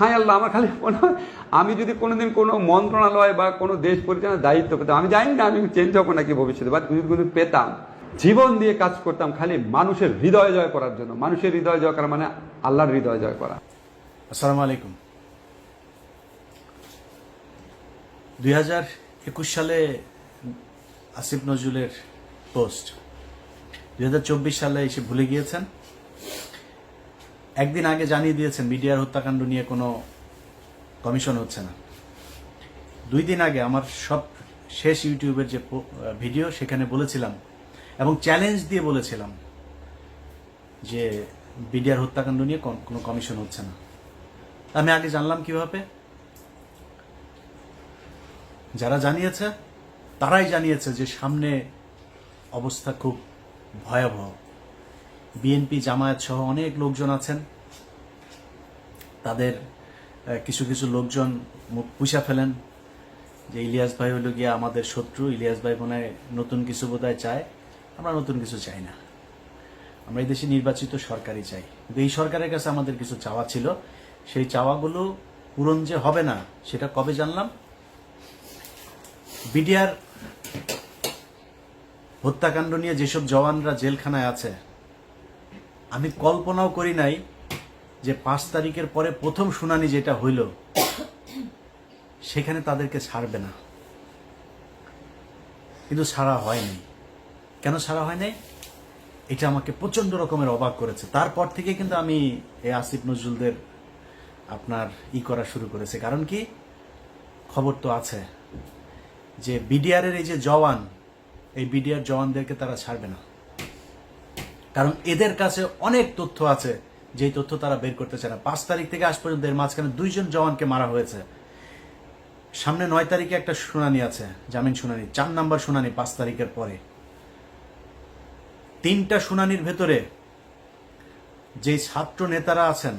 হায় আল্লাহ, আমার খালি মনে হয় আমি যদি কোনোদিন কোনো মন্ত্রণালয় বা কোনো দেশ পরিচালনার দায়িত্ব পেতাম, আমি জানি না আমি চেঞ্জ হবো নাকি ভবিষ্যতে, বা যদি কোনো পেতাম, জীবন দিয়ে কাজ করতাম খালি মানুষের হৃদয় জয় করার জন্য। মানুষের হৃদয় জয় করা মানে আল্লাহর হৃদয় জয় করা। আসসালামু আলাইকুম। 2021 সালে আসিফ নজরুলের পোস্ট 2024 সালে এসে ভুলে গিয়েছেন। একদিন আগে জানিয়ে দিয়েছেন বিডিআর হত্যাকাণ্ড নিয়ে কোনো কমিশন হচ্ছে না। 2 দিন আগে আমার সব শেষ ইউটিউবের যে ভিডিও সেখানে বলেছিলাম এবং চ্যালেঞ্জ দিয়ে বলেছিলাম যে বিডিআর হত্যাকাণ্ড নিয়ে কোনো কমিশন হচ্ছে না। আমি আগে জানলাম কিভাবে? যারা জানিয়েছে তারাই জানিয়েছে যে সামনে অবস্থা খুব ভয়াবহ। বিএনপি জামায়াত সহ অনেক লোকজন আছেন, তাদের কিছু কিছু লোকজন মুখ পুষা ফেলেন যে ইলিয়াস ভাই হলো গিয়ে আমাদের শত্রু, ইলিয়াস ভাই মনে হয় নতুন কিছু বোধহয় চায়। আমরা নতুন কিছু চাই না, আমরা এই দেশে নির্বাচিত সরকারই চাই। কিন্তু এই সরকারের কাছে আমাদের কিছু চাওয়া ছিল, সেই চাওয়াগুলো পূরণ যে হবে না সেটা কবে জানলাম? বিডিআর হত্যাকাণ্ড নিয়ে যেসব জওয়ানরা জেলখানায় আছে, আমি কল্পনাও করি নাই যে 5 তারিখের পরে প্রথম শুনানি যেটা হইল সেখানে তাদেরকে ছাড়বে না। কিন্তু ছাড়া হয়নি। কেন ছাড়া হয় নাই? এটা আমাকে প্রচন্ড রকমের অবাক করেছে। তারপর থেকে কিন্তু আমি এই আসিফ নজরুলদের আপনার করা শুরু করেছে। কারণ কি, খবর তো আছে যে বিডিআরের এই যে জওয়ান, এই বিডিআর জওয়ানদেরকে তারা ছাড়বে না। কারণ এদের কাছে অনেক তথ্য আছে, যেই তথ্য তারা বের করতে চায় না। 5 তারিখ থেকে আজ পর্যন্ত এর মাঝখানে 2 জন জওয়ানকে মারা হয়েছে। সামনে 9 তারিখে একটা শুনানি আছে, জামিন শুনানি, 4 নাম্বার শুনানি 5 তারিখের পরে। 3টা শুনানির ভেতরে যে ছাত্র নেতারা আছেন,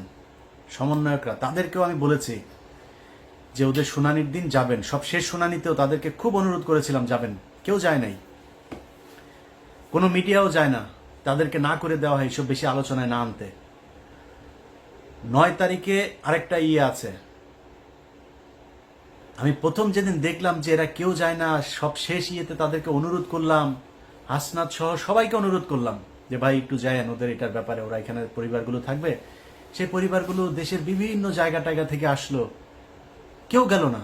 সমন্বয়করা, তাদেরকেও আমি বলেছি যে ওদের শুনানির দিন যাবেন। সব শেষ শুনানিতেও তাদেরকে খুব অনুরোধ করেছিলাম যাবেন, কেউ যায় নাই, কোনো মিডিয়াও যায় না, তাদেরকে না করে দেওয়া হয় এইসব বেশি আলোচনায় না আনতে। 9 তারিখে আরেকটা আছে। আমি প্রথম যেদিন দেখলাম যে এরা কেউ যায় না, সব শেষ তাদেরকে অনুরোধ করলাম, হাসনাত সহ সবাইকে অনুরোধ করলাম যে ভাই একটু যায়েন ওদের এটার ব্যাপারে, ওরা এখানে পরিবারগুলো থাকবে। সেই পরিবারগুলো দেশের বিভিন্ন জায়গা টায়গা থেকে আসলো, কেউ গেল না।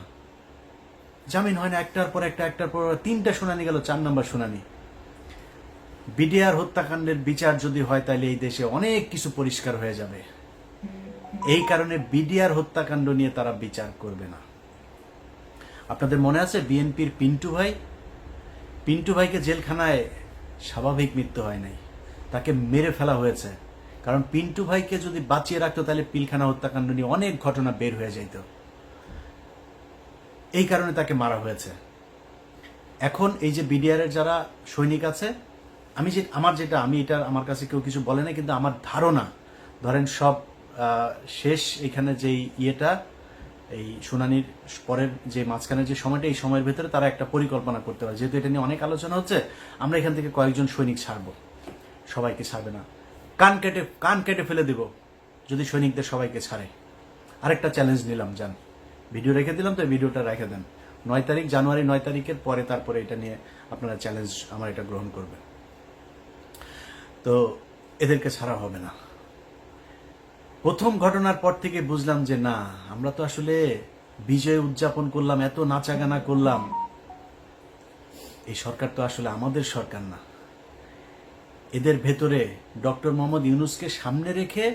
জামিন হয় না, একটার পর 3টা শুনানি গেল, 4 নম্বর শুনানি। বিডিআর হত্যাকাণ্ডের বিচার যদি হয় তাহলে এই দেশে অনেক কিছু পরিষ্কার হয়ে যাবে। এই কারণে বিডিআর হত্যাকাণ্ড নিয়ে তারা বিচার করবে না। আপনাদের মনে আছে বিএনপির পিন্টু ভাইকে জেলখানায় স্বাভাবিক মৃত্যু হয় নাই, তাকে মেরে ফেলা হয়েছে। কারণ পিন্টু ভাইকে যদি বাঁচিয়ে রাখতো তাহলে পিলখানা হত্যাকাণ্ড নিয়ে অনেক ঘটনা বের হয়ে যাইত, এই কারণে তাকে মারা হয়েছে। এখন এই যে বিডিআর এর যারা সৈনিক আছে, আমি এটা আমার কাছে কেউ কিছু বলে না, কিন্তু আমার ধারণা, ধরেন সব শেষ এখানে যেই এই শুনানির পরের যে মাঝখানে যে সময়টা, এই সময়ের ভেতরে তারা একটা পরিকল্পনা করতে পারে। যেহেতু এটা নিয়ে অনেক আলোচনা হচ্ছে, আমরা এখান থেকে কয়েকজন সৈনিক ছাড়বো, সবাইকে ছাড়বে না। কান কেটে ফেলে দেব যদি সৈনিকদের সবাইকে ছাড়ে। আরেকটা চ্যালেঞ্জ নিলাম, যান, ভিডিও রেখে দিলাম, তো ভিডিওটা রেখে দেন। 9 তারিখ, জানুয়ারি 9 তারিখের পরে তারপরে এটা নিয়ে আপনারা চ্যালেঞ্জ আমার এটা গ্রহণ করবেন। তো এদেরকে ছাড়া হবে না। প্রথম ঘটনার পর থেকে বুঝলাম যে না, আমরা তো আসলে বিজয় উদযাপন করলাম, এত নাচাগানা করলাম, এই সরকার তো আসলে আমাদের সরকার না। এদের ভেতরে ডক্টর মোহাম্মদ ইউনূসকে সামনে রেখে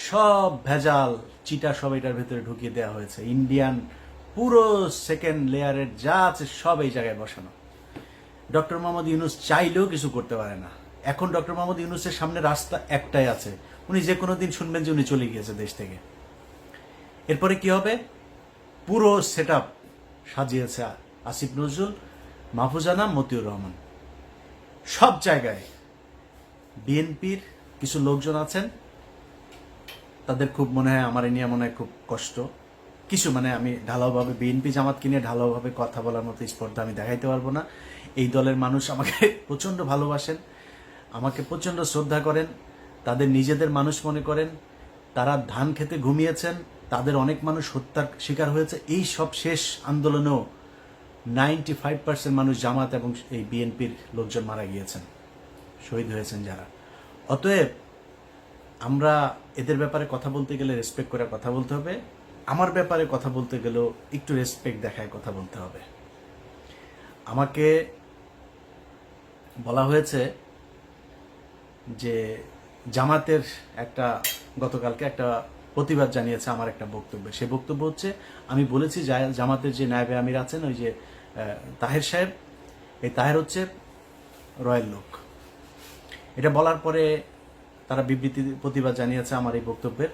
সব ভেজাল চিটা সব এটার ভেতরে ঢুকিয়ে দেওয়া হয়েছে। ইন্ডিয়ান পুরো সেকেন্ড লেয়ারের যা আছে সব এই জায়গায় বসানো। ডক্টর মোহাম্মদ ইউনূস চাইলেও কিছু করতে পারে না। এখন ডক্টর মোহাম্মদ ইউনূসের সামনে রাস্তা একটাই আছে, উনি যে কোনো দিন শুনবেন যে উনি চলে গিয়েছে দেশ থেকে। এরপরে কি হবে? পুরো সেট আপ সাজিয়েছে আসিফ নজরুল, মাহফুজানা, মতিউর রহমান। সব জায়গায় বিএনপির কিছু লোকজন আছেন, তাদের খুব মনে হয় আমার নিয়ে মনে হয় খুব কষ্ট। কিছু আমি ঢালাওভাবে বিএনপি জামাতকে নিয়ে ঢালাওভাবে কথা বলার মতো স্পর্ধা আমি দেখাইতে পারবো না। এই দলের মানুষ আমাকে প্রচন্ড ভালোবাসেন, আমাকে প্রচন্ড শ্রদ্ধা করেন, তাদের নিজেদের মানুষ মনে করেন। তারা ধান খেতে ঘুমিয়েছেন, তাদের অনেক মানুষ হত্যার শিকার হয়েছে। এই সব শেষ আন্দোলনেও 95% মানুষ জামাত এবং এই বিএনপির লোকজন মারা গিয়েছেন, শহীদ হয়েছেন যারা। অতএব আমরা এদের ব্যাপারে কথা বলতে গেলে রেসপেক্ট করে কথা বলতে হবে, আমার ব্যাপারে কথা বলতে গেলেও একটু রেসপেক্ট দেখায় কথা বলতে হবে। আমাকে বলা হয়েছে যে জামাতের একটা গতকালকে একটা প্রতিবাদ জানিয়েছে আমার একটা বক্তব্যে। সে বক্তব্য হচ্ছে, আমি বলেছি জামাতের যে নায়েবে আমির আছেন ওই যে তাহের সাহেব, এই তাহের হচ্ছে রয়্যাল লোক। এটা বলার পরে তারা বিবৃতি প্রতিবাদ জানিয়েছে আমার এই বক্তব্যের।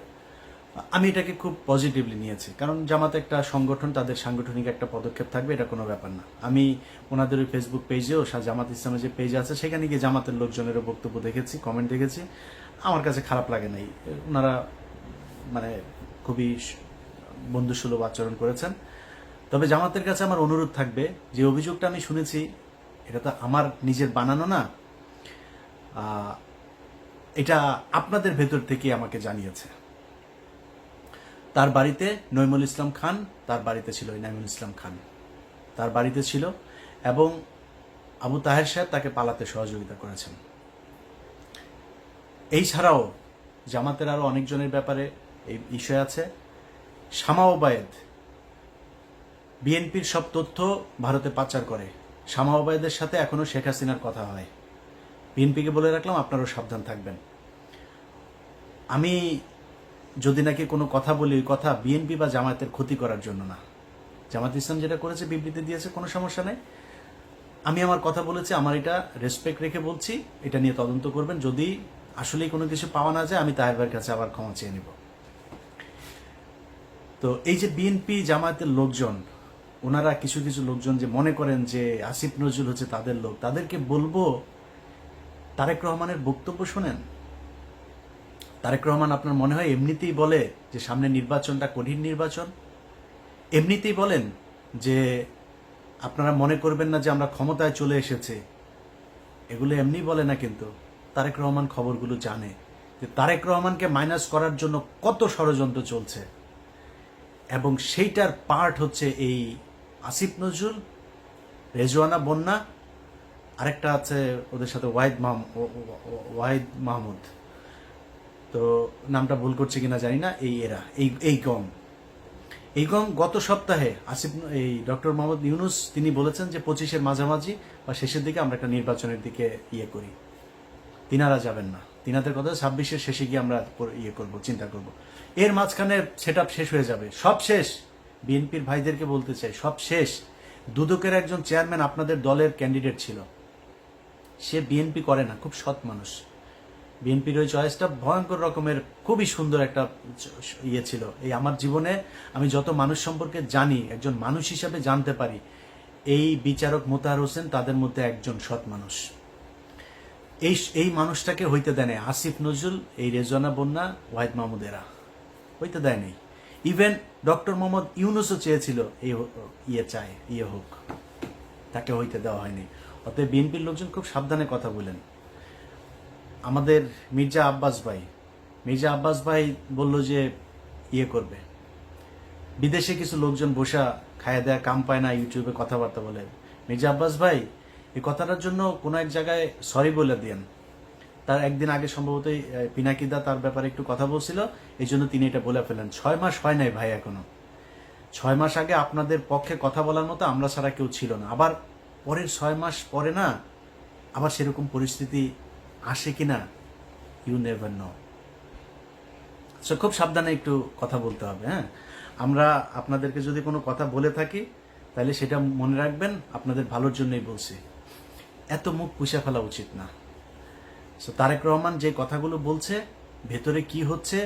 আমি এটাকে খুব পজিটিভলি নিয়েছি, কারণ জামাত একটা সংগঠন, তাদের সাংগঠনিক একটা পদক্ষেপ থাকবে, এটা কোনো ব্যাপার না। আমি ওনাদের ওই ফেসবুক পেজেও জামাত ইসলামের যে পেজ আছে সেখানে গিয়ে জামাতের লোকজনেরও বক্তব্য দেখেছি, কমেন্ট দেখেছি, আমার কাছে খারাপ লাগে নাই। ওনারা মানে খুবই বন্ধুসুলভ আচরণ করেছেন। তবে জামাতের কাছে আমার অনুরোধ থাকবে, যে অভিযোগটা আমি শুনেছি এটা তো আমার নিজের বানানো না, এটা আপনাদের ভেতর থেকে আমাকে জানিয়েছে। তার বাড়িতে নইমুল ইসলাম খান, তার বাড়িতে ছিল ইনামুল ইসলাম খান, তার বাড়িতে ছিল, এবং আবু তাহের সাহেব তাকে পালাতে সহযোগিতা করেছেন। এই ছাড়াও জামাতের আরো অনেকজনের ব্যাপারে এই বিষয় আছে। শামা ওবায়েদ বিএনপির সব তথ্য ভারতে পাচার করে। শামা ওবায়েদের সাথে এখনো শেখ হাসিনার কথা হয়। বিএনপিকে বলে রাখলাম, আপনারাও সাবধান থাকবেন। আমি যদি নাকি কোনো কথা বলি, ওই কথা বিএনপি বা জামায়াতের ক্ষতি করার জন্য না। জামাত ইসলাম যেটা করেছে, বিবৃতি দিয়েছে, কোনো সমস্যা নেই। আমি আমার কথা বলেছি, আমার এটা রেসপেক্ট রেখে বলছি, এটা নিয়ে তদন্ত করবেন। যদি আসলেই কোনো কিছু পাওয়া না যায়, আমি তাহের ভাইয়ের কাছে আবার ক্ষমা চেয়ে নেব। তো এই যে বিএনপি জামায়াতের লোকজন, ওনারা কিছু কিছু লোকজন যে মনে করেন যে আসিফ নজরুল হচ্ছে তাদের লোক, তাদেরকে বলবো তারেক রহমানের বক্তব্য শোনেন। তারেক রহমান আপনার মনে হয় এমনিতেই বলে যে সামনে নির্বাচনটা কঠিন নির্বাচন, এমনিতেই বলেন যে আপনারা মনে করবেন না যে আমরা ক্ষমতায় চলে এসেছে, এগুলো এমনি বলে না। কিন্তু তারেক রহমান খবরগুলো জানে যে তারেক রহমানকে মাইনাস করার জন্য কত ষড়যন্ত্র চলছে, এবং সেইটার পার্ট হচ্ছে এই আসিফ নজরুল, রেজওয়ানা বন্যা, আরেকটা আছে ওদের সাথে ওয়াহিদ মাহমুদ, তো নামটা ভুল করছে কিনা জানি না। এই গং গত সপ্তাহে এই ডক্টর মোহাম্মদ ইউনুস তিনি বলেছেন যে 25-এর মাঝামাঝি বা শেষের দিকে আমরা একটা নির্বাচনের দিকে করি। তিনারা যাবেন না, তিনাদের কথা 26-এর শেষে গিয়ে আমরা করব, চিন্তা করব। এর মাঝখানে সেটআপ শেষ হয়ে যাবে, সব শেষ। বিএনপির ভাইদেরকে বলতে চাই, সব শেষ। দুদকের একজন চেয়ারম্যান আপনাদের দলের ক্যান্ডিডেট ছিল, সে বিএনপি করে না, খুব সৎ মানুষ। বিএনপির ওই চয়েসটা ভয়ঙ্কর রকমের খুবই সুন্দর একটা ছিল। এই আমার জীবনে আমি যত মানুষ সম্পর্কে জানি, একজন মানুষ হিসাবে জানতে পারি, এই বিচারক মোতাহার হোসেন তাদের মধ্যে একজন সৎ মানুষ। এই মানুষটাকে হইতে দেয় নাই আসিফ নজরুল, এই রেজওয়ানা বন্যা, ওয়াহিদ মাহমুদ, এরা হইতে দেয় নাই। ইভেন ডক্টর মোহাম্মদ ইউনুসও চেয়েছিল এই হোক, তাকে হইতে দেওয়া হয়নি। অতএব বিএনপির লোকজন খুব সাবধানে কথা বলেন। আমাদের মির্জা আব্বাস ভাই বলল যে করবে। বিদেশে কিছু লোকজন বসা খায়া দেয়া কাম পায় না, ইউটিউবে কথাবার্তা বলে। মির্জা আব্বাস ভাই এই কথাটার জন্য কোনো এক জায়গায় সরি বলে দেন। তার একদিন আগে সম্ভবত পিনাকিদা তার ব্যাপারে একটু কথা বলছিল, এই জন্য তিনি এটা বলে ফেলেন। 6 মাস হয় নাই ভাই এখনো। 6 মাস আগে আপনাদের পক্ষে কথা বলার মতো আমরা ছাড়া কেউ ছিল না। আবার পরের 6 মাস পরে না আবার সেরকম পরিস্থিতি আসে কিনা, ইউ নেভার নো। সো খুব সাবধানে একটু কথা বলতে হবে। হ্যাঁ, আমরা আপনাদেরকে যদি কোনো কথা বলে থাকি তাহলে সেটা মনে রাখবেন, আপনাদের ভালোর জন্যই বলছি। এত মুখ পুষে ফেলা উচিত না। সো তারেক রহমান যে কথাগুলো বলছে, ভেতরে কি হচ্ছে,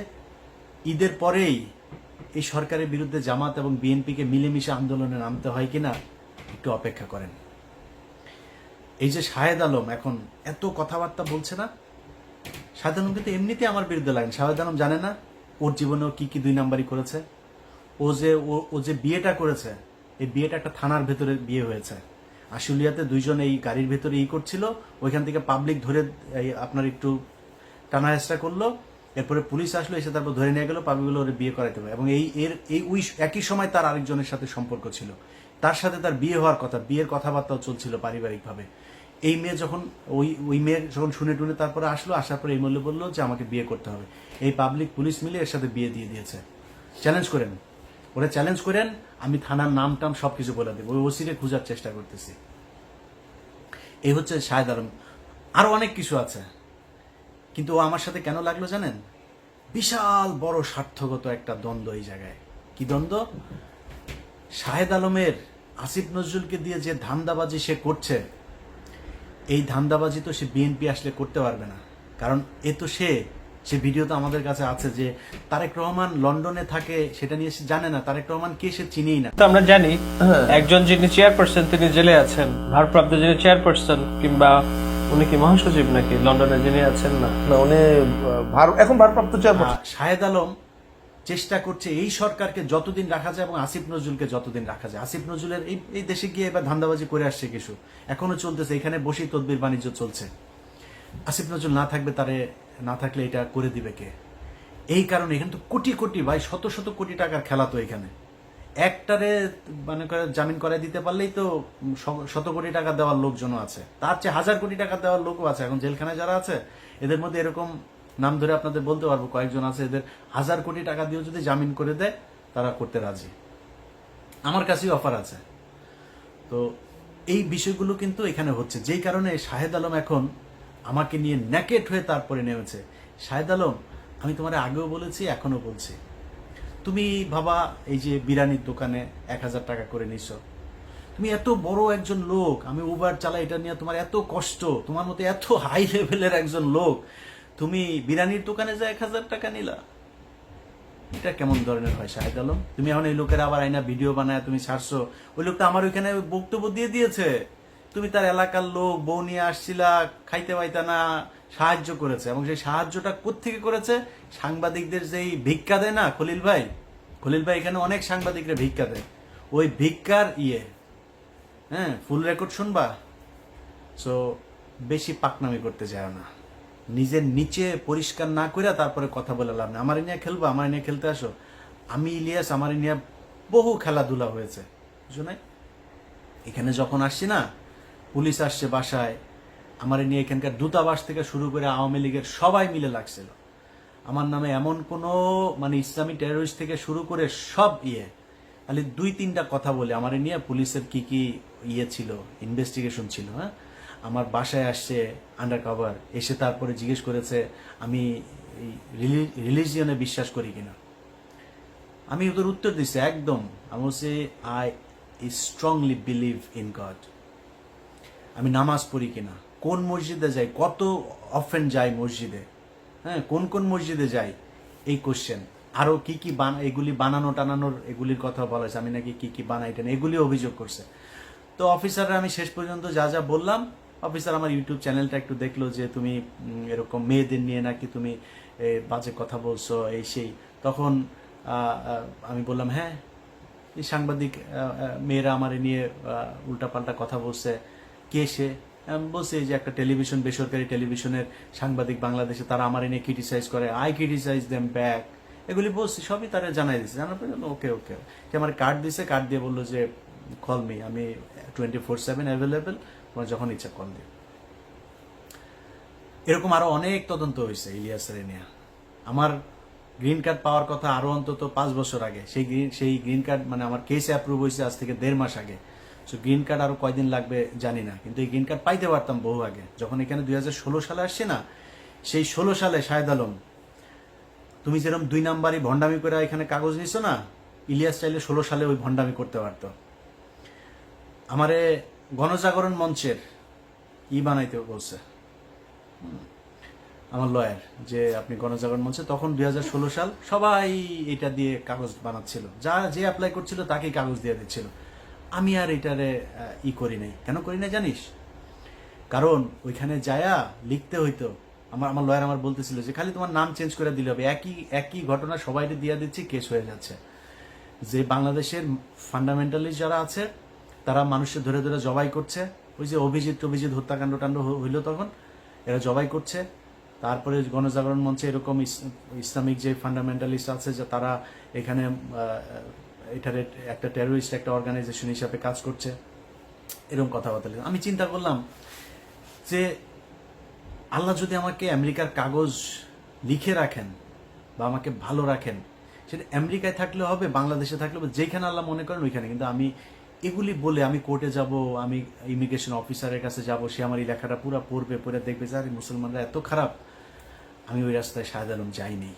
ঈদের পরেই এই সরকারের বিরুদ্ধে জামাত এবং বিএনপিকে মিলেমিশে আন্দোলনে নামতে হয় কিনা একটু অপেক্ষা করেন। এই যে শাহেদ আলম এখন এত কথাবার্তা বলছে না, শাহেদ আলম কিন্তু এমনিতে আমার বিরুদ্ধে লাগেন। শাহেদ আলম জানে না ওর জীবনেও কি কি 2 নাম্বারই করেছে। ও যে বিয়েটা করেছে, এই বিয়েটা একটা থানার ভেতরে বিয়ে হয়েছে। আশুলিয়াতে 2 জন এই গাড়ির ভেতরে করছিল, ওইখান থেকে পাবলিক ধরে আপনার একটু টানা হেঁচড়া করলো, এরপরে পুলিশ আসলো, এসে তারপর ধরে নিয়ে গেল, পাবিগুলো ওর বিয়ে করাইতে হবে। এবং ওই একই সময় তার আরেকজনের সাথে সম্পর্ক ছিল, তার সাথে তার বিয়ে হওয়ার কথা, বিয়ের কথাবার্তাও চলছিল পারিবারিকভাবে। এই মেয়ে যখন ওই মেয়ে যখন শুনে টুনে তারপরে আসলো, আসার পরে এই মূল্য বললো যে আমাকে বিয়ে করতে হবে। এই পাবলিক পুলিশ মিলে এর সাথে বিয়ে দিয়ে দিয়েছে। চ্যালেঞ্জ করেন, ওরা চ্যালেঞ্জ করেন, আমি থানার নাম টাম সবকিছু বলে দেবো, ওই ওসিরে খোঁজার চেষ্টা করতেছি। এই হচ্ছে শাহেদ আলম। আরো অনেক কিছু আছে, কিন্তু ও আমার সাথে কেন লাগলো জানেন? বিশাল বড় স্বার্থগত একটা দ্বন্দ্ব এই জায়গায়। কি দ্বন্দ্ব? শাহেদ আলমের আসিফ নজরুলকে দিয়ে যে ধান্দাবাজি সে করছে, এই ধান্দাবাজি তো সে বিএনপি আসলে করতে পারবে না। কারণ এ তো সে ভিডিও তো আমাদের কাছে আছে যে তারেক রহমান লন্ডনে থাকে, সেটা নিয়ে সে জানে না। তারেক রহমান কে সে চিনেই না। তো আমরা জানি একজন যিনি চেয়ারপারসন তিনি জেলে আছেন, ভারপ্রাপ্ত যিনি চেয়ারপারসন, কিংবা উনি কি মহাসচিব নাকি লন্ডনে যিনি আছেন? না, না, উনি এখন ভারপ্রাপ্ত চেয়ারপারসন। শাহেদ আলম চেষ্টা করছে এই সরকারকে যতদিন রাখা যায় এবং আসিফ নজরুলকে যতদিন রাখা যায়। আসিফ নজরুলের এই দেশে গিয়ে এবার ধান্দাবাজি করে আসছে কিছু, এখনো চলতেছে, এখানে বসেই তদবির বাণিজ্য চলছে। আসিফ নজরুল না থাকলে এটা করে দিবে কে? এই কারণে এখানে তো কোটি কোটি, ভাই শত শত কোটি টাকার খেলা। তো এখানে একটারে মানে করে জামিন করাই দিতে পারলেই তো শত কোটি টাকা দেওয়ার লোকজনও আছে, তার চেয়ে 1000 কোটি টাকা দেওয়ার লোকও আছে। এখন জেলখানায় যারা আছে এদের মধ্যে এরকম নাম ধরে আপনাদের বলতে পারবো কয়েকজন আছে, এদের 1000 কোটি টাকা দিয়েও যদি জামিন করে দেয় তারা করতে রাজি। আমার কাছেই অফার আছে। তো এই বিষয়গুলো কিন্তু এখানে হচ্ছে, যেই কারণে শাহেদ আলম এখন আমাকে নিয়ে ন্যাকেট হয়ে তারপরে নেমেছে। শাহেদ আলম, আমি তোমার আগেও বলেছি, এখনো বলছি, তুমি ভাবা এই যে বিরিয়ানির দোকানে 1000 টাকা করে নিছ, তুমি এত বড় একজন লোক, আমি উবার চালাই, এটা নিয়ে তোমার এত কষ্ট, তোমার মতো এত হাই লেভেলের একজন লোক, তুমি বিরিয়ানির দোকানে যা 1000 টাকা নিলা, এটা কেমন ধরনের হয় শাহেদ আলম? তুমি এখন এই লোকের আবার আইনা ভিডিও বানায় তুমি ছাড়ছো। ওই লোকটা আমার ওইখানে বক্তব্য দিয়ে দিয়েছে, তুমি তার এলাকার লোক, বউ নিয়ে আসছিলা, খাইতে পাইতা না, সাহায্য করেছে। এবং সেই সাহায্যটা কোত্থেকে করেছে? সাংবাদিকদের যেই ভিক্ষা দেয় না খলিল ভাই এখানে অনেক সাংবাদিকরা ভিক্ষা দেয়, ওই ভিক্ষার ফুল রেকর্ড শুনবা। সো বেশি পাকনামি করতে যায় না, নিজের নিচে পরিষ্কার না করে তারপরে কথা বলে লাভ না। আমার নিয়ে খেলবা, আমার নিয়ে খেলতে আসো। আমি ইলিয়াস, আমার নিয়ে বহু খেলাধুলা হয়েছে, বুঝো নাই? এখানে যখন আসছি না, পুলিশ আসছে বাসায়, আমার নিয়ে এখানকার দূতাবাস থেকে শুরু করে আওয়ামী লীগের সবাই মিলে লাগছিল আমার নামে। এমন কোনো মানে ইসলামী টেরোরিস্ট থেকে শুরু করে সব খালি 2-3টা কথা বলে আমার নিয়ে পুলিশের কি কি ছিল, ইনভেস্টিগেশন ছিল। হ্যাঁ, আমার বাসায় আসছে আন্ডার কভার, এসে তারপরে জিজ্ঞেস করেছে আমি রিলিজিয়নে বিশ্বাস করি কিনা। আমি ওদের উত্তর দিচ্ছি একদম, আমি বলছি I strongly believe in god. আমি নামাজ পড়ি কিনা, কোন মসজিদে যাই, কত অফেন যাই মসজিদে, হ্যাঁ, কোন কোন মসজিদে যাই, এই কোশ্চেন। আরো কি কি এগুলি বানানো টানানোর এগুলির কথা বলা হয়েছে, আমি নাকি কি কি বানাই টানাই, এগুলি অভিযোগ করছে। তো অফিসাররা আমি শেষ পর্যন্ত যা যা বললাম, অফিসার আমার ইউটিউব চ্যানেলটা একটু দেখলো যে তুমি এরকম মেয়েদের নিয়ে নাকি তুমি বাজে কথা বলছো, এই সেই। তখন আমি বললাম হ্যাঁ, এই সাংবাদিক মেয়েরা আমার নিয়ে উল্টাপাল্টা কথা বলছে। কে সে? বলছে যে একটা টেলিভিশন, বেসরকারি টেলিভিশনের সাংবাদিক বাংলাদেশে, তারা আমার নিয়ে ক্রিটিসাইজ করে, আই ক্রিটিসাইজ দেম ব্যাক, এগুলি বলছি, সবই তারা জানাই দিচ্ছে। জানার পরে ওকে আমার কার্ড দিছে, কার্ড দিয়ে বললো যে কল মি, আমি 24/7 অ্যাভেলেবেল, তোমার যখন ইচ্ছা কল দিও। এরকম আরো অনেক তদন্ত হয়েছে ইলিয়াসের নিয়ে। আমার গ্রিন কার্ড পাওয়ার কথা আরো অন্তত 5 বছর আগে, সেই গ্রিন কার্ড মানে আমার কেস অ্যাপ্রুভ হয়েছে আজ থেকে 1.5 মাস আগে। সো গ্রিন কার্ড আরো কয়দিন লাগবে জানি না, কিন্তু এই গ্রিন কার্ড পাইতে পারতাম বহু আগে। যখন এখানে 2016 সালে আসছে না, সেই 16 সালে শাহেদ আলম, তুমি যেরকম 2 নাম্বারই ভণ্ডামি করে এখানে কাগজ নিছো না, ইলিয়াস চাইলে 16 সালে ওই ভণ্ডামি করতে পারতো। আমারে গণজাগরণ মঞ্চের বানাইতে বলছে আমার লয়ার, যে আপনি গণজাগরণ মঞ্চে, তখন 2016 সাল, সবাই এটা দিয়ে কাগজ বানাচ্ছিল, যে অ্যাপ্লাই করছিল তাকেই কাগজ দিয়ে দিচ্ছিল। আমি আর এটারে করি নাই। কেন করি না জানিস? কারণ ওইখানে যায়া লিখতে হইতো, আমার লয়ার আমার বলতেছিল যে খালি তোমার নাম চেঞ্জ করে দিলে হবে, একই ঘটনা সবাই দিয়ে দিচ্ছি, কেস হয়ে যাচ্ছে। যে বাংলাদেশের ফান্ডামেন্টালিস্ট যারা আছে তারা মানুষের ধরে ধরে জবাই করছে, ওই যে অভিজিৎ হত্যাকাণ্ড হইলো তখন, এরা জবাই করছে, তারপরে গণজাগরণ মঞ্চে এরকম ইসলামিক যে ফান্ডামেন্টালিস্ট আছে যে তারা এখানে এটার একটা টেরোরিস্ট একটা অর্গানাইজেশন হিসাবে কাজ করছে, এরকম কথাবার্তা। আমি চিন্তা করলাম যে আল্লাহ যদি আমাকে আমেরিকার কাগজ লিখে রাখেন বা আমাকে ভালো রাখেন, সেটা আমেরিকায় থাকলে হবে, বাংলাদেশে থাকলে হবে, যেখানে আল্লাহ মনে করেন ওইখানে। কিন্তু আমি এগুলি বলে আমি কোর্টে যাব, আমি ইমিগ্রেশন অফিসারের কাছে যাব, সে আমার এই লেখাটা পুরো পড়বে, পড়ে দেখবে যে আরে মুসলমানরা এত খারাপ। আমি ওই রাস্তায় শাহেদ আলম যাইনি।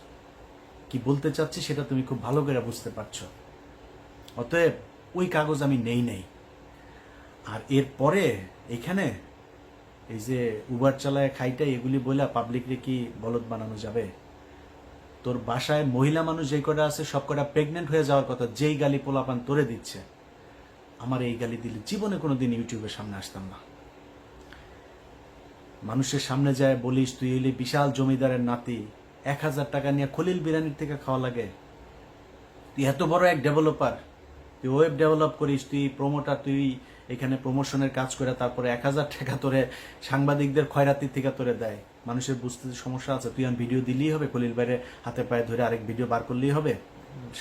কি বলতে চাচ্ছি সেটা তুমি খুব ভালো করে বুঝতে পারছো। অতএব ওই কাগজ আমি নেই। আর এরপরে এখানে এই যে উবার চালায় খাইটাই এগুলি বলে পাবলিকরে কি বলদ বানানো যাবে? তোর বাসায় মহিলা মানুষ যেই কটা আছে সব কটা প্রেগনেন্ট হয়ে যাওয়ার কথা, যেই গালি পোলাপান তোরে দিচ্ছে, আমার এই গালি দিলে জীবনে কোনোদিন ইউটিউবের সামনে আসতাম না। মানুষের সামনে যায় বলিস তুই এলি বিশাল জমিদারের নাতি, 1000 টাকা নিয়ে খলিল বিরিয়ানির থেকে খাওয়া লাগে। তুই এত বড় এক ডেভেলপার, তুই ওয়েব ডেভেলপ করিস, তুই প্রমোটার, তুই এখানে প্রমোশনের কাজ করে তারপরে 1000 টাকা তোরে সাংবাদিকদের খয়রাতির থেকে তোরে দেয়। মানুষের বুঝতে সমস্যা আছে, তুই ভিডিও দিলেই হবে, খলিল বাইরে হাতে পায়ে ধরে আরেক ভিডিও বার করলেই হবে।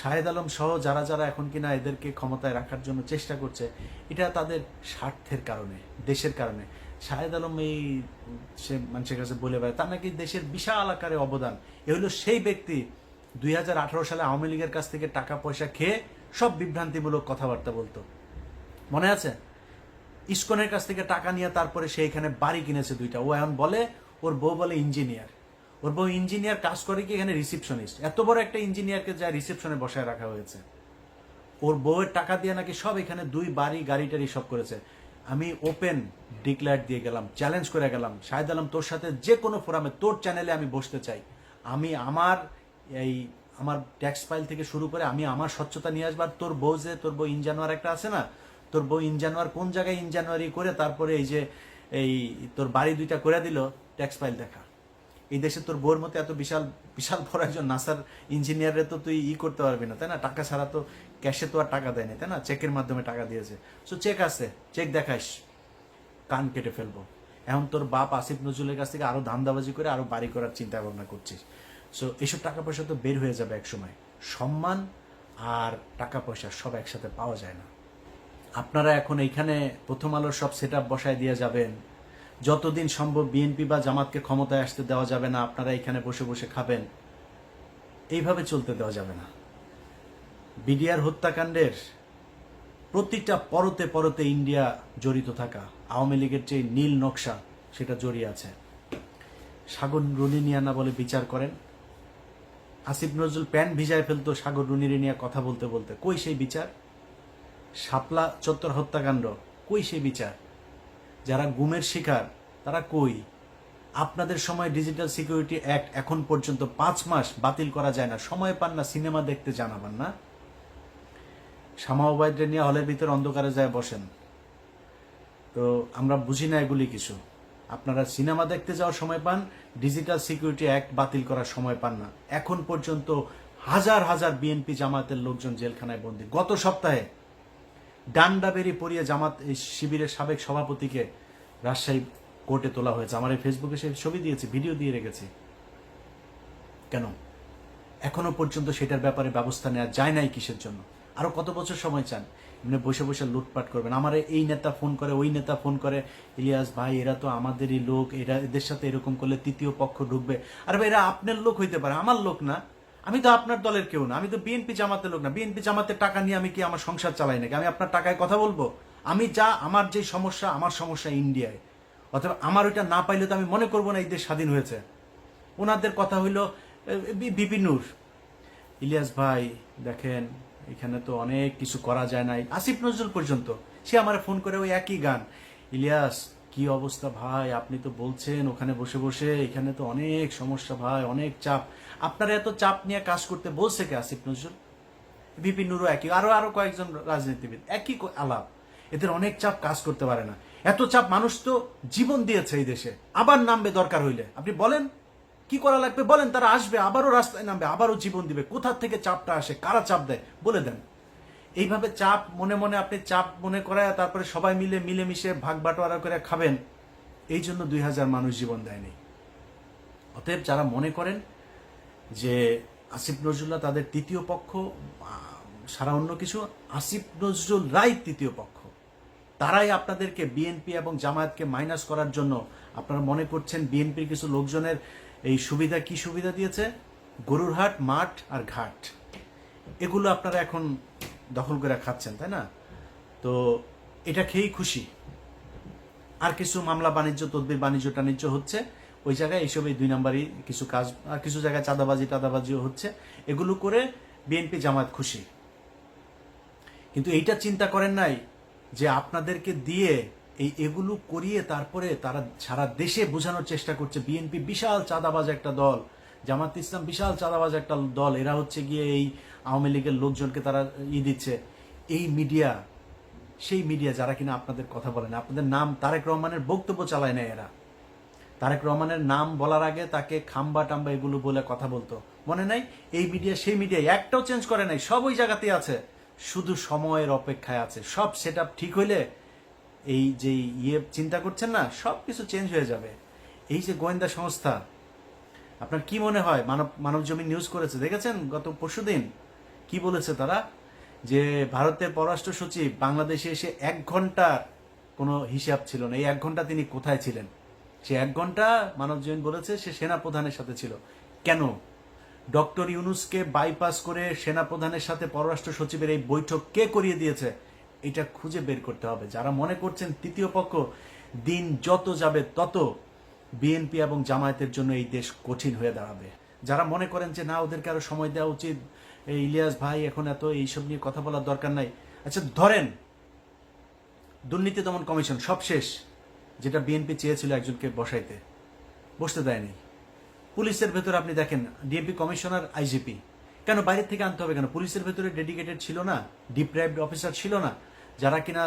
শাহেদ আলম সহ যারা যারা এখন কিনা এদেরকে ক্ষমতায় রাখার জন্য চেষ্টা করছে, এটা তাদের স্বার্থের কারণে, দেশের কারণে। শাহেদ আলম এই সে মানুষের কাছে বলে বেড়ায় তার নাকি দেশের বিশাল আকারে অবদান। এ হলো সেই ব্যক্তি 2018 সালে আওয়ামী লীগের কাছ থেকে টাকা পয়সা খেয়ে সব বিভ্রান্তিমূলক কথাবার্তা বলতো, মনে আছে? ইসকনের কাছ থেকে টাকা নিয়ে তারপরে সে এখানে বাড়ি কিনেছে 2টা। ও এখন বলে ওর বউ বলে ইঞ্জিনিয়ার, ওর বউ ইঞ্জিনিয়ার কাজ করে কি এখানে রিসেপশনিস্ট। এত বড় একটা ইঞ্জিনিয়ারকে যা রিসেপশনে বসায় রাখা হয়েছে। ওর বউয়ের টাকা দিয়ে নাকি সব এখানে 2 বাড়ি গাড়ি টাড়ি সব করেছে। আমি ওপেন ডিক্লেয়ার দিয়ে গেলাম, চ্যালেঞ্জ করে গেলাম, শাহেদ আলম তোর সাথে যে কোনো ফোরামে তোর চ্যানেলে আমি বসতে চাই। আমি আমার ট্যাক্স ফাইল থেকে শুরু করে আমি আমার স্বচ্ছতা নিয়ে আসবার। তোর বউ ইনজানুয়ার একটা আছে না, তোর বউ ইনজানুয়ার কোন জায়গায় ইনজানুয়ারি করে তারপরে এই তোর বাড়ি 2টা করে দিল, ট্যাক্স ফাইল দেখা। এই দেশে তোর বউর মতো এত বিশাল বিশাল বড় একজন নাসার ইঞ্জিনিয়ারে তো তুই করতে পারবি না, তাই না? টাকা ছাড়া তো ক্যাশে তো আর টাকা দেয় না, তাই না? চেকের মাধ্যমে টাকা দিয়েছে। সো চেক আছে, চেক দেখাইস, কান কেটে ফেলবো। এখন তোর বাপ আসিফ নজরুলের কাছ থেকে আরো ধান্দাবাজি করে আরো বাড়ি করার চিন্তা ভাবনা করছিস। সো এইসব টাকা পয়সা তো বের হয়ে যাবে এক সময়। সম্মান আর টাকা পয়সা সব একসাথে পাওয়া যায় না। আপনারা এখন এইখানে প্রথম আলোর সব সেট আপ বসায় দিয়ে যাবেন, যতদিন সম্ভব বিএনপি বা জামাতকে ক্ষমতায় আসতে দেওয়া যাবে না, আপনারা এখানে বসে বসে খাবেন, এইভাবে চলতে দেওয়া যাবে না। বিডিআর হত্যাকাণ্ডের প্রতিটা পরতে পরতে ইন্ডিয়া জড়িত থাকা, আওয়ামী লীগের যে নীল নকশা সেটা জড়িয়ে আছে। সাগর রুনিনিয়ানা বলে বিচার করেন, আসিফ নজরুল প্যান্ট ভিজায় ফেলতো সাগর রুনিরে নিয়ে কথা বলতে বলতে, কই সেই বিচার? শাপলা চত্বর হত্যাকাণ্ড, কই সেই বিচার? যারা গুমের শিকার তারা কই? আপনাদের সময় ডিজিটাল সিকিউরিটি অ্যাক্ট এখন পর্যন্ত 5 মাস বাতিল করা যায় না, সময় পান না, সিনেমা দেখতে জানাবেন না। শামা ওবায়দরে নিয়ে হলের ভিতরে অন্ধকারে যায় বসেন, তো আমরা বুঝি না এগুলি কিছু। আপনারা সিনেমা দেখতে যাওয়ার সময় পান, ডিজিটাল সিকিউরিটি অ্যাক্ট বাতিল করার সময় পান না। এখন পর্যন্ত হাজার হাজার বিএনপি জামাতের লোকজন জেলখানায় বন্দী। গত সপ্তাহে ডান্ডা বেরি পরিয়ে জামাত শিবিরের সাবেক সভাপতিকে রাজশাহী কোর্টে তোলা হয়েছে। আমার এই ফেসবুকে সেই ছবি দিয়েছি, ভিডিও দিয়ে রেখেছি। কেন এখনো পর্যন্ত সেটার ব্যাপারে ব্যবস্থা নেওয়া যায় নাই? কিসের জন্য? আরো কত বছর সময় চান? এমনি বসে বসে লুটপাট করবেন। আমার এই নেতা ফোন করে, ওই নেতা ফোন করে, ইলিয়াস ভাই এরা তো আমাদেরই লোক, এদের সাথে এরকম করলে তৃতীয় পক্ষ ঢুকবে। আরে ভাই এরা আপনার লোক হইতে পারে, আমার লোক না। আমি তো আপনার দলের কেউ না, আমি তো বিএনপি জামাতের লোক না। বিএনপি জামাতের টাকা নিয়ে আমি কি আমার সংসার চালাই নাকি? আমি আপনার টাকায় কথা বলবো? আমি আমার যে সমস্যা, আমার সমস্যা ইন্ডিয়ায়। অথবা আমার ওইটা না পাইলে তো আমি মনে করবো না এই দেশ স্বাধীন হয়েছে। ওনাদের কথা হইল বিপি নূর, ইলিয়াস ভাই দেখেন এখানে তো অনেক কিছু করা যায় নাই। আসিফ নজরুল পর্যন্ত সে আমার ফোন করে ওই একই গান, ইলিয়াস কি অবস্থা ভাই, আপনি তো বলছেন ওখানে বসে বসে, এখানে তো অনেক সমস্যা ভাই, অনেক চাপ। আপনারা এত চাপ নিয়ে কাজ করতে বলছে কে আসিফ নজরুল? বিপি নুরও একই, আরো কয়েকজন রাজনীতিবিদ একই আলাপ। এদের অনেক চাপ, কাজ করতে পারে না। এত চাপ, মানুষ তো জীবন দিয়েছে এই দেশে, আবার নামবে দরকার হইলে। আপনি বলেন কি করা লাগবে, বলেন, তারা আসবে, আবারও রাস্তায় নামবে, আবারও জীবন দিবে। কোথা থেকে চাপটা আসে, কারা চাপ দেয় বলে দেন। এইভাবে চাপ মনে মনে আপনি চাপ মনে করায় তারপরে সবাই মিলেমিশে ভাগ বাটোয়ারা করে খাবেন। এই জন্য 2000 মানুষ জীবন দেয়নি। অতএব যারা মনে করেন যে আসিফ নজরুল্লাহ তাদের তৃতীয় পক্ষ, সারা অন্য কিছু, আসিফ নজরুল রায় তৃতীয় পক্ষ, তারাই আপনাদেরকে বিএনপি এবং জামায়াতকে মাইনাস করার জন্য আপনারা মনে করছেন বিএনপির কিছু লোকজনের এই সুবিধা, কি সুবিধা দিয়েছে, গরুর হাট, মাঠ আর ঘাট, এগুলো আপনারা এখন দখল করে খাচ্ছেন, তাই না? তো এটা খেয়েই খুশি। আর কিছু মামলা বাণিজ্য, তদবির বাণিজ্য টাণিজ্য হচ্ছে ওই জায়গায়, এইসব এই 2 নাম্বারই কিছু কাজ, আর কিছু জায়গায় চাঁদাবাজিও হচ্ছে, এগুলো করে বিএনপি জামায়াত খুশি। কিন্তু এইটা চিন্তা করেন নাই যে আপনাদেরকে দিয়ে এগুলো করিয়ে তারপরে তারা সারা দেশে বোঝানোর চেষ্টা করছে বিএনপি বিশাল চাঁদাবাজ একটা দল, জামাত ইসলাম বিশাল চাঁদাবাজ একটা দল, এরা হচ্ছে গিয়ে এই আওয়ামী লীগের লোকজনকে তারা দিচ্ছে। এই মিডিয়া, সেই মিডিয়া যারা কিনা আপনাদের কথা বলে না, আপনাদের নাম তারেক রহমানের বক্তব্য চালায় না এরা। তারেক রহমানের নাম বলার আগে তাকে খাম্বা টাম্বা এগুলো বলে কথা বলতো, মনে নাই? এই মিডিয়া সেই মিডিয়া একটাও চেঞ্জ করে নাই, সব ওই জায়গাতেই আছে, শুধু সময়ের অপেক্ষায় আছে। সব সেট ঠিক হইলে এই যে চিন্তা করছেন না, সব কিছু চেঞ্জ হয়ে যাবে। এই যে গোয়েন্দা সংস্থা, আপনার কি মনে হয়? মানব জমি নিউজ করেছে, দেখেছেন গত পরশুদিন কি বলেছে তারা? যে ভারতের পররাষ্ট্র সচিব বাংলাদেশে এসে 1 ঘন্টার কোনো হিসাব ছিল না। এই 1 ঘন্টা তিনি কোথায় ছিলেন? সে 1 ঘন্টা মানব জমিন বলেছে সে সেনাপ্রধানের সাথে ছিল। কেন? ডক্টর ইউনূসকে বাইপাস করে সেনাপ্রধানের সাথে পররাষ্ট্র সচিবের এই বৈঠক কে করিয়ে দিয়েছে? এটা খুঁজে বের করতে হবে। যারা মনে করছেন তৃতীয় পক্ষ, দিন যত যাবে তত বিএনপি এবং জামায়াতের জন্য এই দেশ কঠিন হয়ে দাঁড়াবে। যারা মনে করেন যে না, ওদেরকে আরো সময় দেওয়া উচিত, এই ইলিয়াস ভাই এখন এত এইসব নিয়ে কথা বলার দরকার নাই। আচ্ছা ধরেন দুর্নীতি দমন কমিশন সব শেষ, যেটা বিএনপি চেয়েছিল একজনকে বসতে দেয়নি। পুলিশের ভেতরে আপনি দেখেন ডিএমপি কমিশনার, আইজিপি, কেন বাইরের থেকে আনতে হবে? কেন পুলিশের ভেতরে ডেডিকেটেড ছিল না, ডিপ্রাইভড অফিসার ছিল না, যারা কিনা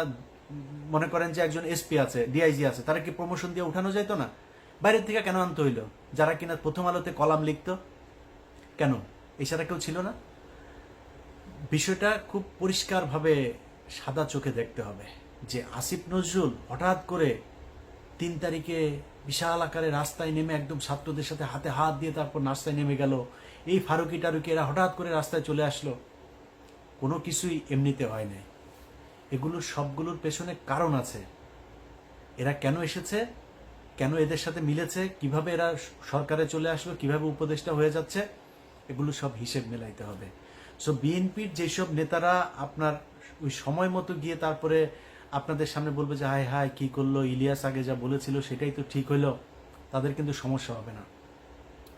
মনে করেন যে একজন এসপি আছে, ডিআইজি আছে, তারা কি প্রমোশন দিয়ে উঠানো যাইতো না? বাইরের থেকে কেন আনতে হইলো? যারা কিনা প্রথম আলোতে কলাম লিখতো, কেন এছাড়া কেউ ছিল না? বিষয়টা খুব পরিষ্কারভাবে সাদা চোখে দেখতে হবে যে আসিফ নজরুল হঠাৎ করে 3 তারিখে বিশাল আকারে রাস্তায় নেমে একদম ছাত্রদের সাথে হাতে হাত দিয়ে তারপর রাস্তায় নেমে গেল, এই ফারুকি টারুকি এরা হঠাৎ করে রাস্তায় চলে আসলো। কোনো কিছুই এমনিতে হয় নাই, এগুলোর সবগুলোর পেছনে কারণ আছে। এরা কেন এসেছে, কেন এদের সাথে মিলেছে, কিভাবে এরা সরকারে চলে আসলো, কিভাবে উপদেষ্টা হয়ে যাচ্ছে, এগুলো সব হিসেব মেলাইতে হবে। সো বিএনপির যেসব নেতারা আপনার ওই সময় মতো গিয়ে তারপরে আপনাদের সামনে বলবে যে হায় হায় কি করলো ইলিয়াস, আগে যা বলেছিল সেটাই তো ঠিক হইলো, তাদের কিন্তু সমস্যা হবে না।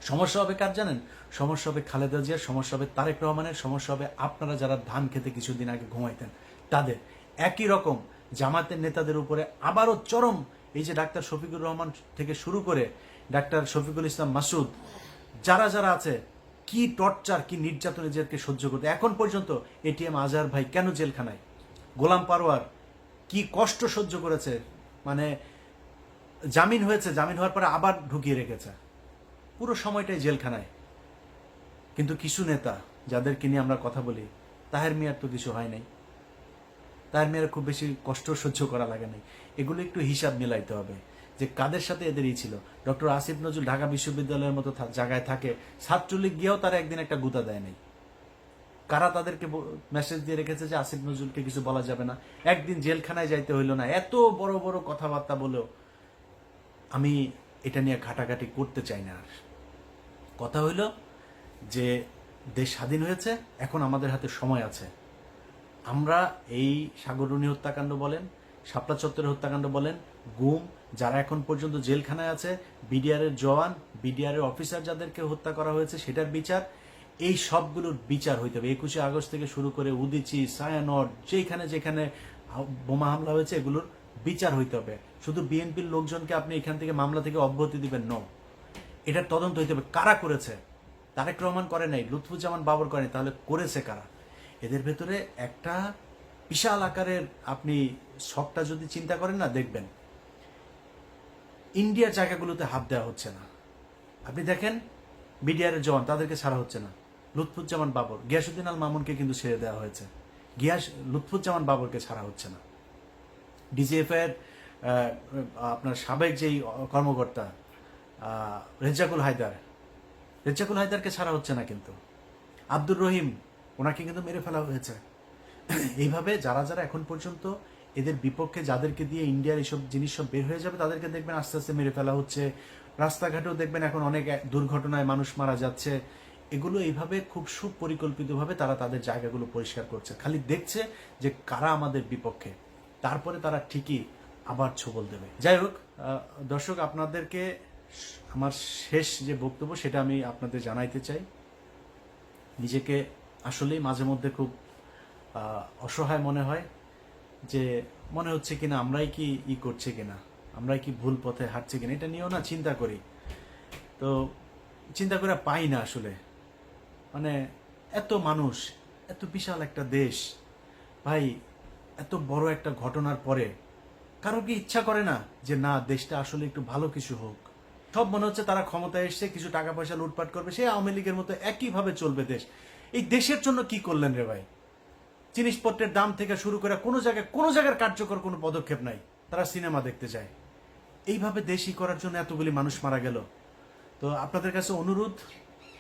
সমস্যা হবে কার জানেন? সমস্যা হবে খালেদা জিয়ার, সমস্যা হবে তারেক রহমানের, সমস্যা হবে আপনারা যারা ধান খেতে কিছুদিন আগে ঘুমাইতেন তাদের। একই রকম জামাতের নেতাদের উপরে আবারও চরম, এই যে ডাক্তার শফিকুর রহমান থেকে শুরু করে ডাক্তার শফিকুল ইসলাম মাসুদ, যারা যারা আছে, কি টর্চার, কি নির্যাতন এদেরকে সহ্য করতে। এখন পর্যন্ত এটিএম আজহার ভাই কেন জেলখানায়, গোলাম পারোয়ার কি কষ্ট সহ্য করেছে, মানে জামিন হয়েছে, জামিন হওয়ার পরে আবার ঢুকিয়ে রেখেছে, পুরো সময়টাই জেলখানায়। কিন্তু কিছু নেতা যাদেরকে নিয়ে আমরা কথা বলি, তাহের মিয়ার তো কিছু হয় নাই, তাহের মিয়ার খুব বেশি কষ্ট সহ্য করা লাগে নাই। এগুলো একটু হিসাব মিলাইতে হবে যে কাদের সাথে এদেরই ছিল। ডক্টর আসিফ নজরুল ঢাকা বিশ্ববিদ্যালয়ের মতো জায়গায় থাকে, ছাত্রলীগ গিয়েও তারা একদিন একটা গুতা দেয় নাই। কারা তাদেরকে মেসেজ দিয়ে রেখেছে যে আসিফ নজরুলকে কিছু বলা যাবে না, একদিন জেলখানায় যাইতে হইল না, এত বড় বড় কথাবার্তা বলেও। আমি এটা নিয়ে ঘাটাঘাটি করতে চাই না। আর কথা হইল যে দেশ স্বাধীন হয়েছে, এখন আমাদের হাতে সময় আছে। আমরা এই সাগররুনি হত্যাকাণ্ড বলেন, শাপলা চত্বরের হত্যাকাণ্ড বলেন, গুম, যারা এখন পর্যন্ত জেলখানায় আছে, বিডিআর এর জওয়ান, বিডিআর এর অফিসার যাদেরকে হত্যা করা হয়েছে সেটার বিচার, এই সবগুলোর বিচার হইতে হবে। 21শে আগস্ট থেকে শুরু করে উদিচি, ছায়ানট, যেখানে যেখানে বোমা হামলা হয়েছে এগুলোর বিচার হইতে হবে। শুধু বিএনপির লোকজনকে আপনি এখান থেকে মামলা থেকে অব্যাহতি দিবেন ন, এটার তদন্ত হইতে হবে কারা করেছে। তারেক রহমান করে নাই, লুৎফুজ্জামান বাবর করে নাই, তাহলে করেছে কারা? এদের ভেতরে একটা বিশাল আকারের আপনি শখটা যদি চিন্তা করেন না, দেখবেন ইন্ডিয়ার জায়গাগুলোতে হাত দেওয়া হচ্ছে না। আপনি দেখেন বিডিআর এর জওয়ান, তাদেরকে ছাড়া হচ্ছে না। লুৎফুজ্জামান বাবর, গিয়াসউদ্দিন আল মামুনকে কিন্তু ছেড়ে দেওয়া হয়েছে, লুৎফুজ্জামান বাবরকে ছাড়া হচ্ছে না। ডিজিএফ এর আপনার সাবেক যেই কর্মকর্তা রেজ্জাকুল হায়দারকে ছাড়া হচ্ছে না, কিন্তু আব্দুর রহিম ওনাকে কিন্তু মেরে ফেলা হয়েছে। এইভাবে যারা যারা এখন পর্যন্ত এদের বিপক্ষে, যাদেরকে দিয়ে ইন্ডিয়ার এইসব জিনিস সব বের হয়ে যাবে, তাদেরকে দেখবেন আস্তে আস্তে মেরে ফেলা হচ্ছে। রাস্তাঘাটেও দেখবেন এখন অনেক দুর্ঘটনায় মানুষ মারা যাচ্ছে। এগুলো এইভাবে খুব সুপরিকল্পিতভাবে তারা তাদের জায়গাগুলো পরিষ্কার করছে, খালি দেখছে যে কারা আমাদের বিপক্ষে, তারপরে তারা ঠিকই আবার ছোবল দেবে। যাই হোক দর্শক, আপনাদেরকে আমার শেষ যে বক্তব্য সেটা আমি আপনাদের জানাইতে চাই। নিজেকে আসলেই মাঝে মধ্যে খুব অসহায় মনে হয়, যে মনে হচ্ছে কিনা আমরাই কি করছি কিনা, আমরাই কি ভুল পথে হাঁটছি কিনা, এটা নিয়েও না চিন্তা করি। তো চিন্তা করে পাই না আসলে, মানে এত মানুষ, এত বিশাল একটা দেশ, ভাই এত বড় একটা ঘটনার পরে কারো কি ইচ্ছা করে না যে না, দেশটা আসলে একটু ভালো কিছু হোক? সব মনে হচ্ছে তারা ক্ষমতায় এসছে, কিছু টাকা পয়সা লুটপাট করবে, সে আওয়ামী লীগের মতো একইভাবে চলবে দেশ। এই দেশের জন্য কি করলেন রে ভাই? জিনিসপত্রের দাম থেকে শুরু করে কোনো জায়গার কার্যকর কোনো পদক্ষেপ নাই, তারা সিনেমা দেখতে যায়। এইভাবে দেশই করার জন্য এতগুলি মানুষ মারা গেল। তো আপনাদের কাছে অনুরোধ,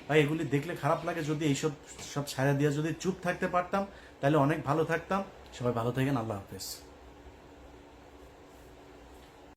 ভাই এগুলি দেখলে খারাপ লাগে, যদি এইসব ছায়া দিয়ে যদি চুপ থাকতে পারতাম তাহলে অনেক ভালো থাকতাম। সবাই ভালো থাকেন, আল্লাহ হাফেজ।